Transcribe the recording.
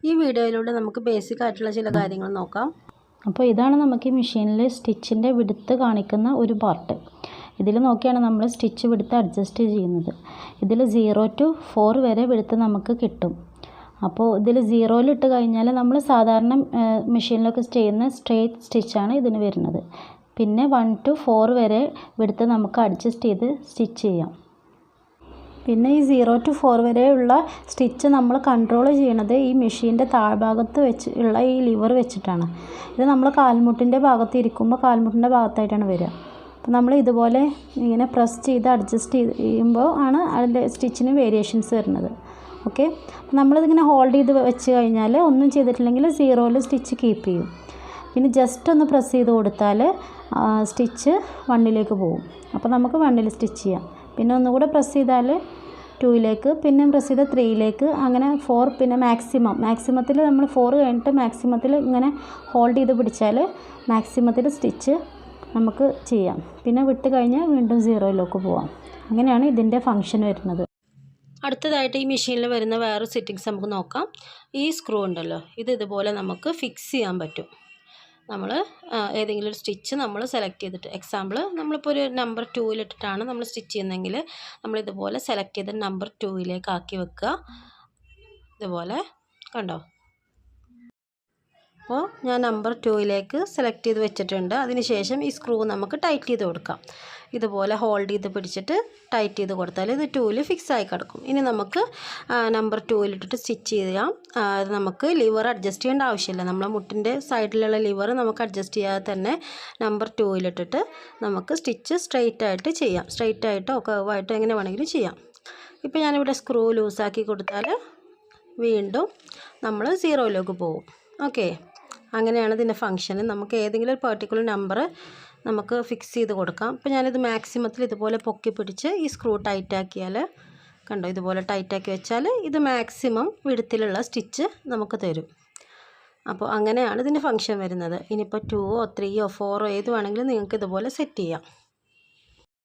ഈ വീഡിയോയിലൂടെ നമുക്ക് ബേസിക് ആയിട്ടുള്ള ചില കാര്യങ്ങൾ നോക്കാം. അപ്പോൾ ഇതാണ് നമുക്ക് ഈ മെഷീനിൽ സ്റ്റിച്ചിൻ്റെ വിടുത്ത് കാണിക്കുന്ന ഒരു പാർട്ട്. ഇതിൽ നോക്കിയാണ് നമ്മൾ സ്റ്റിച്ച് വിടുത്ത് അഡ്ജസ്റ്റ് ചെയ്യുന്നത്. ഇതിൽ 0 to 4 വരെ വിടുത്ത് നമുക്ക് കിട്ടും. അപ്പോൾ ഇതിൽ 0-ൽ ഇട്ട് കഴിഞ്ഞാൽ നമ്മൾ സാധാരണ മെഷീനിലൊക്കെ ചെയ്യുന്ന സ്ട്രെയിറ്റ് സ്റ്റിച്ചാണ് ഇതിന് വരുന്നത്. പിന്നെ 1 to 4 വരെ വിടുത്ത് നമുക്ക് അഡ്ജസ്റ്റ് ചെയ്ത് സ്റ്റിച്ച് ചെയ്യാം. പിന്നെ ഈ 0 to 4 വരെയുള്ള സ്റ്റിച്ച് നമ്മൾ കൺട്രോൾ ചെയ്യണത് ഈ മെഷീൻ്റെ താഴ്ഭാഗത്ത് വെച്ച് ഉള്ള ഈ ലിവർ വെച്ചിട്ടാണ്. ഇത് നമ്മൾ കാൽമുട്ടിൻ്റെ ഭാഗത്ത് ഇരിക്കുമ്പോൾ കാൽമുട്ടിൻ്റെ ഭാഗത്തായിട്ടാണ് വരിക. അപ്പോൾ നമ്മൾ ഇതുപോലെ ഇങ്ങനെ പ്രസ് ചെയ്ത് അഡ്ജസ്റ്റ് ചെയ്യുമ്പോൾ ആണ് അതിൻ്റെ സ്റ്റിച്ചിന് വേരിയേഷൻസ് വരുന്നത്. ഓക്കെ, അപ്പോൾ നമ്മളിതിങ്ങനെ ഹോൾഡ് ചെയ്ത് വെച്ച് കഴിഞ്ഞാൽ ഒന്നും ചെയ്തിട്ടില്ലെങ്കിൽ 0-ൽ സ്റ്റിച്ച് കീപ്പ് ചെയ്യും. പിന്നെ ജസ്റ്റ് ഒന്ന് പ്രസ് ചെയ്ത് കൊടുത്താൽ സ്റ്റിച്ച് 1-ലേക്ക് പോകും. അപ്പോൾ നമുക്ക് 1-ൽ സ്റ്റിച്ച് ചെയ്യാം. പിന്നെ ഒന്നുകൂടെ പ്രസ് ചെയ്താൽ 2-ലേക്ക്, പിന്നെ പ്രസ് ചെയ്താൽ 3-ലേക്ക്, അങ്ങനെ 4, പിന്നെ മാക്സിമത്തിൽ നമ്മൾ 4 കഴിഞ്ഞിട്ട് മാക്സിമത്തിൽ ഇങ്ങനെ ഹോൾഡ് ചെയ്ത് പിടിച്ചാൽ മാക്സിമത്തിൽ സ്റ്റിച്ച് നമുക്ക് ചെയ്യാം. പിന്നെ വിട്ട് കഴിഞ്ഞാൽ വീണ്ടും 0-ലേക്ക് പോവാം. അങ്ങനെയാണ് ഇതിൻ്റെ ഫങ്ഷൻ വരുന്നത്. അടുത്തതായിട്ട് ഈ മെഷീനിൽ വരുന്ന വേറെ സെറ്റിങ്സ് നമുക്ക് നോക്കാം. ഈ സ്ക്രൂ ഉണ്ടല്ലോ, ഇത് ഇതുപോലെ നമുക്ക് ഫിക്സ് ചെയ്യാൻ പറ്റും. നമ്മൾ ഏതെങ്കിലും ഒരു സ്റ്റിച്ച് നമ്മൾ സെലക്ട് ചെയ്തിട്ട്, എക്സാമ്പിൾ നമ്മളിപ്പോൾ ഒരു നമ്പർ 2-ൽ ഇട്ടിട്ടാണ് നമ്മൾ സ്റ്റിച്ച് ചെയ്യുന്നതെങ്കിൽ നമ്മളിതുപോലെ സെലക്ട് ചെയ്ത് നമ്പർ 2-ലേക്ക് ആക്കി വെക്കുക. ഇതുപോലെ കണ്ടോ. അപ്പോൾ ഞാൻ നമ്പർ 2-ലേക്ക് സെലക്ട് ചെയ്ത് വെച്ചിട്ടുണ്ട്. അതിനുശേഷം ഈ സ്ക്രൂ നമുക്ക് ടൈറ്റ് ചെയ്ത് കൊടുക്കാം. ഇതുപോലെ ഹോൾഡ് ചെയ്ത് പിടിച്ചിട്ട് ടൈറ്റ് ചെയ്ത് കൊടുത്താൽ ഇത് 2-ൽ ഫിക്സ് ആയി കിടക്കും. ഇനി നമുക്ക് നമ്പർ 2-ൽ ഇട്ടിട്ട് സ്റ്റിച്ച് ചെയ്യാം. നമുക്ക് ലിവർ അഡ്ജസ്റ്റ് ചെയ്യേണ്ട ആവശ്യമില്ല. നമ്മളെ മുട്ടിൻ്റെ സൈഡിലുള്ള ലിവർ നമുക്ക് അഡ്ജസ്റ്റ് ചെയ്യാതെ തന്നെ നമ്പർ 2-ൽ ഇട്ടിട്ട് നമുക്ക് സ്റ്റിച്ച് സ്ട്രെയിറ്റ് ആയിട്ട് ചെയ്യാം. സ്ട്രെയിറ്റ് ആയിട്ടോ കർവായിട്ടോ എങ്ങനെ വേണമെങ്കിലും ചെയ്യാം. ഇപ്പോൾ ഞാനിവിടെ സ്ക്രൂ ലൂസാക്കി കൊടുത്താൽ വീണ്ടും നമ്മൾ 0-ലേക്ക് പോകും. ഓക്കെ, അങ്ങനെയാണ് ഇതിൻ്റെ ഫങ്ഷൻ. നമുക്ക് ഏതെങ്കിലും ഒരു പെർട്ടിക്കുലർ നമ്പർ നമുക്ക് ഫിക്സ് ചെയ്ത് കൊടുക്കാം. ഇപ്പോൾ ഞാനിത് മാക്സിമത്തിൽ ഇതുപോലെ പൊക്കി പിടിച്ച് ഈ സ്ക്രൂ ടൈറ്റാക്കിയാൽ കണ്ടോ, ഇതുപോലെ ടൈറ്റാക്കി വെച്ചാൽ ഇത് മാക്സിമം വിടുത്തിലുള്ള സ്റ്റിച്ച് നമുക്ക് തരും. അപ്പോൾ അങ്ങനെയാണ് ഇതിൻ്റെ ഫങ്ഷൻ വരുന്നത്. ഇനിയിപ്പോൾ 2-ഓ 3-ഓ 4-ഓ ഏത് വേണമെങ്കിലും നിങ്ങൾക്ക് ഇതുപോലെ സെറ്റ് ചെയ്യാം.